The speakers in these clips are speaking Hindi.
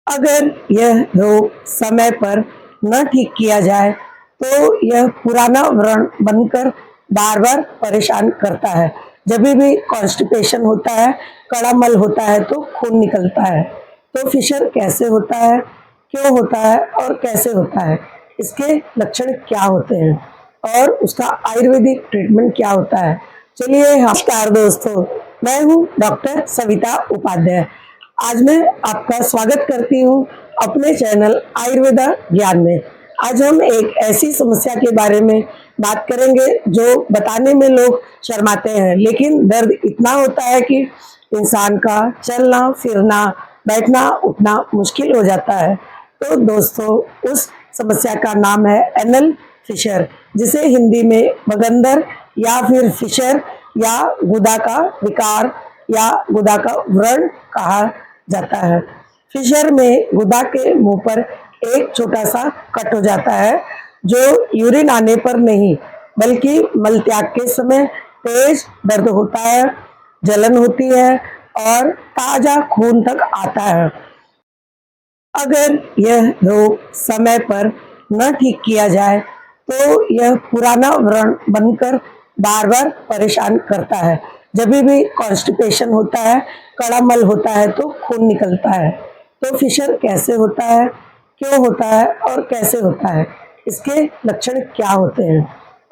अगर यह रोग समय पर न ठीक किया जाए तो यह पुराना व्रण बनकर बार बार परेशान करता है। जब भी कॉन्स्टिपेशन होता है, कड़ा मल होता है तो खून निकलता है। तो फिशर कैसे होता है, क्यों होता है और कैसे होता है, इसके लक्षण क्या होते हैं और उसका आयुर्वेदिक ट्रीटमेंट क्या होता है। चलिए, नमस्कार दोस्तों, मैं हूँ डॉक्टर सविता उपाध्याय। आज मैं आपका स्वागत करती हूँ अपने चैनल आयुर्वेदा ज्ञान में। आज हम एक ऐसी समस्या के बारे में बात करेंगे जो बताने में लोग शर्माते हैं, लेकिन दर्द इतना होता है कि इंसान का चलना फिरना, बैठना उठना मुश्किल हो जाता है। तो दोस्तों, उस समस्या का नाम है एनल फिशर, जिसे हिंदी में बगंदर या फिर फिशर या गुदा का विकार या गुदा का व्रण कहा जाता है। फिशर में गुदा के मुंह पर एक छोटा सा कट हो जाता है, जो यूरिन आने पर नहीं बल्कि मल त्याग के समय तेज दर्द होता है, जलन होती है और ताजा खून तक आता है। अगर यह रोग समय पर न ठीक किया जाए तो यह पुराना व्रण बनकर बार बार परेशान करता है। जब भी कॉन्स्टिपेशन होता है, कड़ा मल होता है तो खून निकलता है। तो फिशर कैसे होता है, क्यों होता है और कैसे होता है, इसके लक्षण क्या होते हैं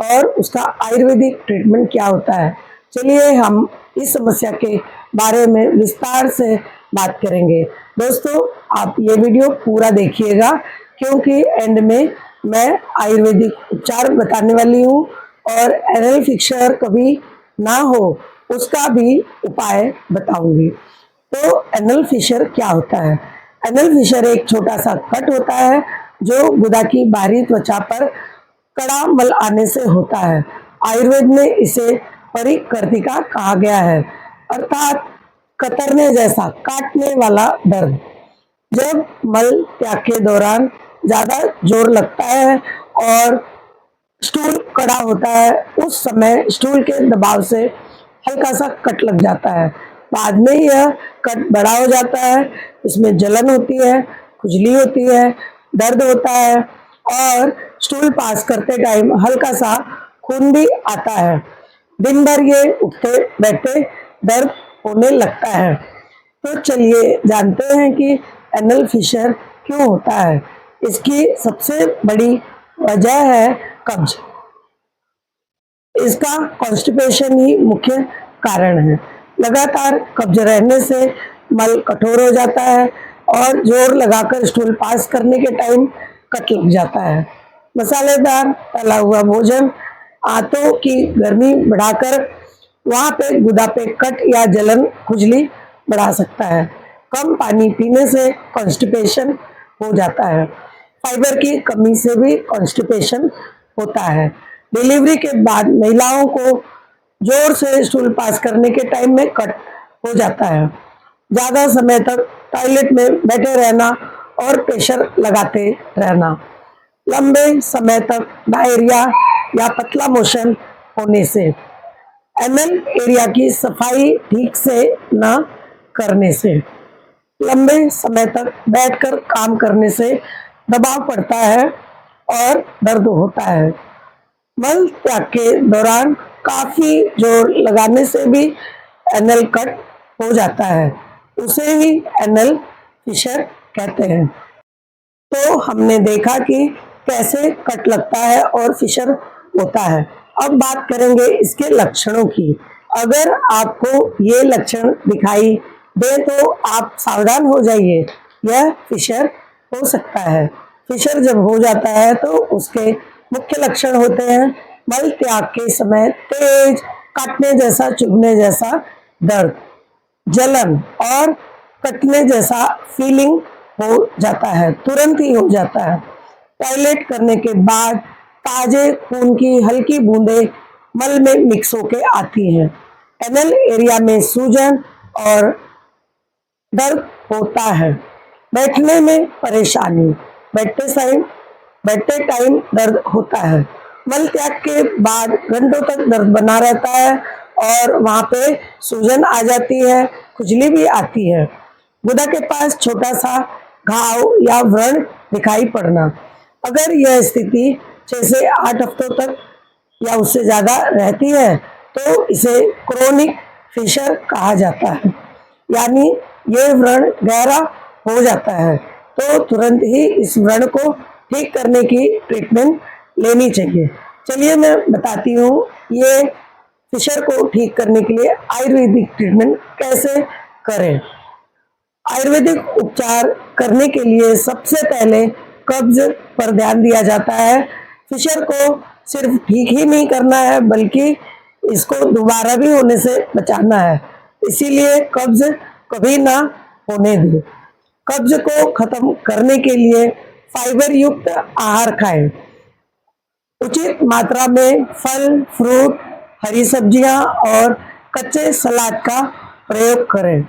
और उसका आयुर्वेदिक ट्रीटमेंट क्या होता है। चलिए, हम इस समस्या के बारे में विस्तार से बात करेंगे। दोस्तों, आप ये वीडियो पूरा देखिएगा, क्योंकि एंड में मैं आयुर्वेदिक उपचार बताने वाली हूँ और एनल फिशर कभी ना हो उसका भी उपाय बताऊंगी। तो एनल फिशर क्या होता है? एनल फिशर एक छोटा सा कट होता है जो गुदा की बाहरी त्वचा पर कड़ा मल आने से होता है। आयुर्वेद में इसे परिकर्तिका कहा गया है, अर्थात कतरने जैसा काटने वाला दर्द। जब मल त्याग के दौरान ज्यादा जोर लगता है और स्टूल कड़ा होता है, उस समय स्टूल के दबाव से हल्का सा कट लग जाता है। बाद में यह कट बड़ा हो जाता है, इसमें जलन होती है, खुजली होती है, दर्द होता है और स्टूल पास करते टाइम हल्का सा खून भी आता है। दिन भर ये उठते बैठते दर्द होने लगता है। तो चलिए जानते हैं कि एनल फिशर क्यों होता है। इसकी सबसे बड़ी वजह है कब्ज। इसका कॉन्स्टिपेशन ही मुख्य कारण है। लगातार कब्ज रहने से मल कठोर हो जाता है और जोर लगाकर स्टूल पास करने के टाइम कट लग जाता है। मसालेदार तला हुआ भोजन आंतों की गर्मी बढ़ाकर वहां पे गुदा पे कट या जलन खुजली बढ़ा सकता है। कम पानी पीने से कॉन्स्टिपेशन हो जाता है। फाइबर की कमी से भी कॉन्स्टिपेशन होता है। डिलीवरी के बाद महिलाओं को जोर से स्टूल पास करने के टाइम में कट हो जाता है। ज्यादा समय तक टॉयलेट में बैठे रहना और प्रेशर लगाते रहना, लंबे समय तक डायरिया या पतला मोशन होने से, एनल एरिया की सफाई ठीक से न करने से, लंबे समय तक बैठकर काम करने से दबाव पड़ता है और दर्द होता है। मल त्याग के दौरान काफी जोर लगाने से भी एनल कट हो जाता है, उसे ही एनल फिशर कहते हैं। तो हमने देखा कि कैसे कट लगता है और फिशर होता है। अब बात करेंगे इसके लक्षणों की। अगर आपको ये लक्षण दिखाई दे तो आप सावधान हो जाइए, यह फिशर हो सकता है। फिशर जब हो जाता है तो उसके मुख्य लक्षण होते हैं मल त्याग के समय तेज काटने जैसा, चुभने जैसा दर्द, जलन और कटने जैसा फीलिंग हो जाता है, तुरंत ही हो जाता है। टॉयलेट करने के बाद ताजे खून की हल्की बूंदें मल में मिक्स होके आती हैं। एनल एरिया में सूजन और दर्द होता है। बैठने में परेशानी, बैठते टाइम दर्द होता है। मल त्याग के बाद घंटों तक दर्द बना रहता है और वहां पे सूजन आ जाती है, खुजली भी आती है। गुदा के पास छोटा सा घाव या व्रण दिखाई पड़ना। अगर यह स्थिति 6 से 8 हफ्तों तक या उससे ज्यादा रहती है तो इसे क्रोनिक फिशर कहा जाता है, यानी ये व्रण गहरा हो जाता है तो तुरंत ही इस व्रण को ठीक करने की ट्रीटमेंट लेनी चाहिए। चलिए मैं बताती हूँ ये फिशर को ठीक करने के लिए आयुर्वेदिक ट्रीटमेंट कैसे करें। आयुर्वेदिक उपचार करने के लिए सबसे पहले कब्ज पर ध्यान दिया जाता है। फिशर को सिर्फ ठीक ही नहीं करना है बल्कि इसको दोबारा भी होने से बचाना है, इसीलिए कब्ज कभी ना होने दें। कब्ज को खत्म करने के लिए फाइबर युक्त आहार खाएं। उचित मात्रा में फल, फ्रूट, हरी सब्जियां और कच्चे सलाद का प्रयोग करें।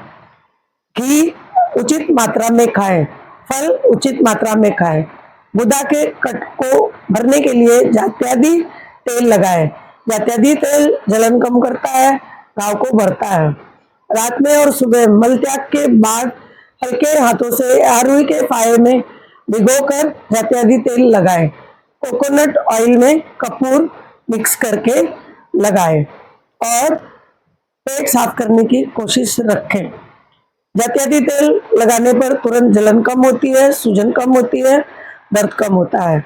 घी उचित मात्रा में खाएं, फल उचित मात्रा में खाएं। गुदा के कट को भरने के लिए जात्यादि तेल लगाएं। जात्यादि तेल जलन कम करता है, घाव को भरता है। रात में और सुबह मल त्याग के बाद हल्के हाथों से या रुई के फाये में भिगोकर जात्यादि तेल लगाएं। कोकोनट ऑयल में कपूर मिक्स करके लगाएं और पेट साफ करने की कोशिश रखें। जात्यादि तेल लगाने पर तुरंत जलन कम होती है, सूजन कम होती है, दर्द कम होता है।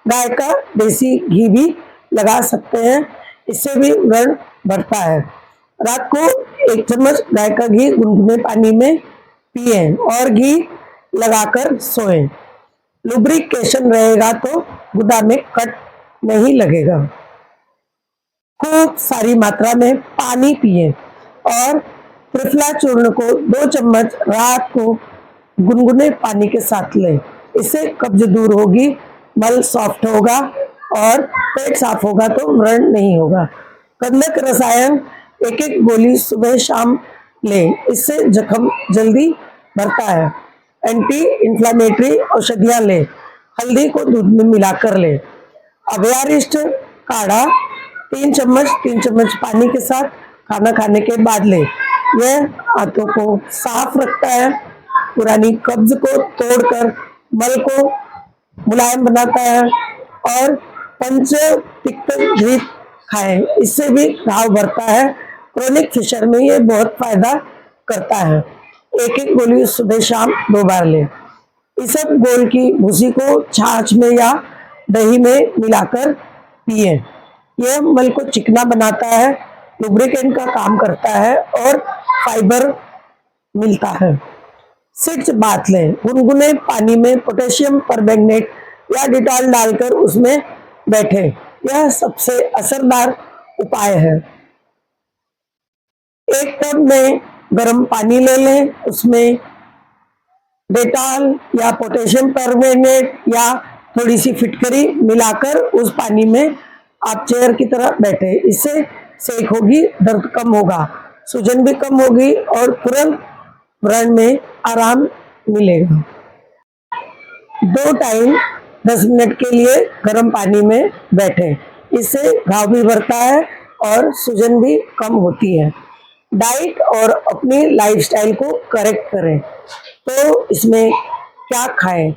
गाय का देसी घी भी लगा सकते हैं, इससे भी व्रण बढ़ता है। रात को 1 चम्मच गाय का घी गुनगुने पानी में पिएं और घी लगाकर सोएं। लुब्रिकेशन रहेगा तो गुदा में कट नहीं लगेगा। खूब सारी मात्रा में पानी पिएं और त्रिफला चूर्ण को 2 चम्मच रात को गुनगुने पानी के साथ लें। इससे कब्ज दूर होगी, मल सॉफ्ट होगा और पेट साफ होगा तो व्रण नहीं होगा। गंधक रसायन 1-1 गोली सुबह शाम लें, इससे जख्म जल्दी भरता है। एंटी इंफ्लेमेटरी औषधियां लें, हल्दी को दूध में मिलाकर लें। अभयारिष्ट काढ़ा 3 चम्मच पानी के साथ खाना खाने के बाद लें। यह आंतों को साफ रखता है, पुरानी कब्ज को तोड़कर मल को मुलायम बनाता है और पंच तिक्त घृत खाएं, इससे भी घाव भरता है। क्रोनिक फिशर में ये बहुत फायदा करता है। 1-1 गोली सुबह शाम 2 बार लें। इसबगोल की भूसी को छाछ में या दही में मिलाकर पिएं। यह मल को चिकना बनाता है, लुब्रिकेंट का काम करता है और फाइबर मिलता है। सिट्स बाथ लें, गुनगुने पानी में पोटेशियम परमैंगनेट या डिटॉल डालकर उसमें बैठे, यह सबसे असरदार उपाय है। एक टब में गर्म पानी ले लें, उसमें डेटॉल या पोटेशियम परमैंगनेट या थोड़ी सी फिटकरी मिलाकर उस पानी में आप चेयर की तरह बैठे, इससे सेक होगी, दर्द कम होगा, सूजन भी कम होगी और तुरंत व्रण में आराम मिलेगा। 2 टाइम 10 मिनट के लिए गर्म पानी में बैठे, इससे घाव भी भरता है और सूजन भी कम होती है। डाइट और अपनी लाइफस्टाइल को करेक्ट करें तो इसमें क्या खाएं?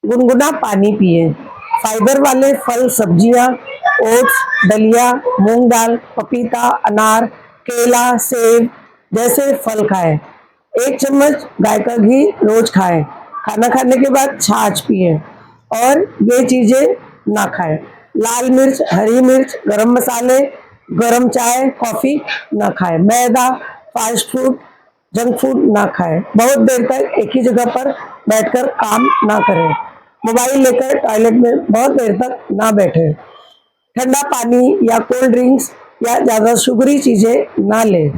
गुनगुना पानी पिए, फाइबर वाले फल सब्जियां, ओट्स, दलिया, मूंग दाल, पपीता, अनार, केला, सेब जैसे फल खाएं। 1 चम्मच गाय का घी रोज खाएं। खाना खाने के बाद छाछ पिए और ये चीजें ना खाएं। लाल मिर्च, हरी मिर्च, गरम मसाले, गरम चाय, कॉफी ना खाएं। मैदा, फास्ट फूड, जंक फूड ना खाएं। बहुत देर तक एक ही जगह पर बैठकर काम ना करें। मोबाइल लेकर टॉयलेट में बहुत देर तक ना बैठे। ठंडा पानी या कोल्ड ड्रिंक्स या ज्यादा शुगरी चीजें ना लें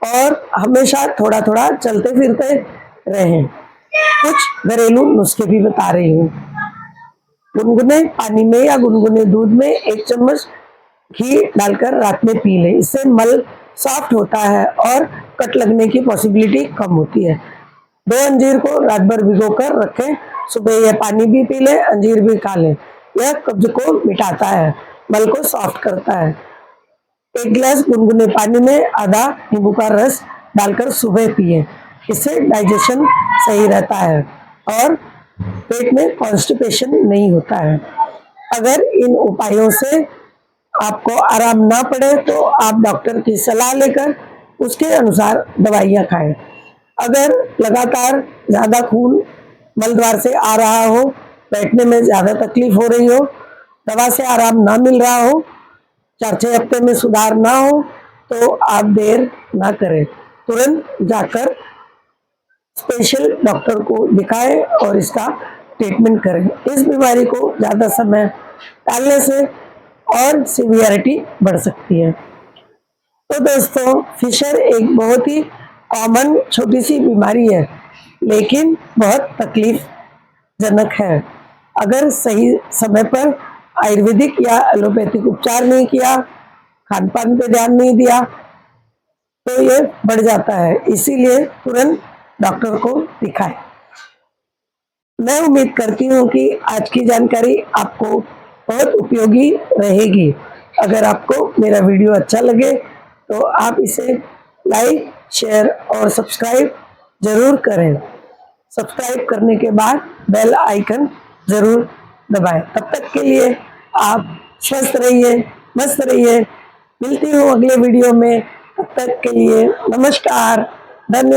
और हमेशा थोड़ा थोड़ा चलते फिरते रहें। कुछ घरेलू नुस्खे भी बता रही हूँ। गुनगुने पानी में या गुनगुने दूध में 1 चम्मच घी डालकर रात में पी लें, इससे मल सॉफ्ट होता है और कट लगने की पॉसिबिलिटी कम होती है। 2 अंजीर को रात भर भिगोकर रखें, सुबह यह पानी भी पी लें, अंजीर भी खा लें। यह कब्ज को मिटाता है, मल को सॉफ्ट करता है। 1 गिलास गुनगुने पानी में आधा नींबू का रस डालकर सुबह पिए, इससे डाइजेशन सही रहता है। और पेट में कॉन्स्टिपेशन नहीं होता है। अगर इन उपायों से आपको आराम ना पड़े तो आप डॉक्टर की सलाह लेकर उसके अनुसार दवाइयाँ खाएं। अगर लगातार ज़्यादा खून मलद्वार से आ रहा हो, बैठने में ज़्यादा तकलीफ हो रही हो, दवा से आराम ना मिल रहा हो, 4-6 हफ्ते में सुधार ना हो, तो आप देर ना करें, तुरंत जाकर स्पेशल डॉक्टर को दिखाएं और इसका ट्रीटमेंट करें। इस बीमारी को ज़्यादा समय टालने से और सीवियरिटी बढ़ सकती है। तो दोस्तों, फिशर एक बहुत ही कॉमन छोटी सी बीमारी है, लेकिन बहुत तकलीफजनक है। अगर सही समय पर आयुर्वेदिक या एलोपैथिक उपचार नहीं किया, खान पान पे ध्यान नहीं दिया, तो ये बढ़ जाता है। इसीलिए तुरंत डॉक्टर को दिखाएं। मैं उम्मीद करती हूँ कि आज की जानकारी आपको बहुत उपयोगी रहेगी। अगर आपको मेरा वीडियो अच्छा लगे तो आप इसे लाइक, शेयर और सब्सक्राइब जरूर करें। सब्सक्राइब करने के बाद बेल आइकन जरूर दबाएं। तब तक के लिए आप स्वस्थ रहिए, मस्त रहिए। मिलती हूँ अगले वीडियो में। तब तक के लिए नमस्कार, धन्यवाद।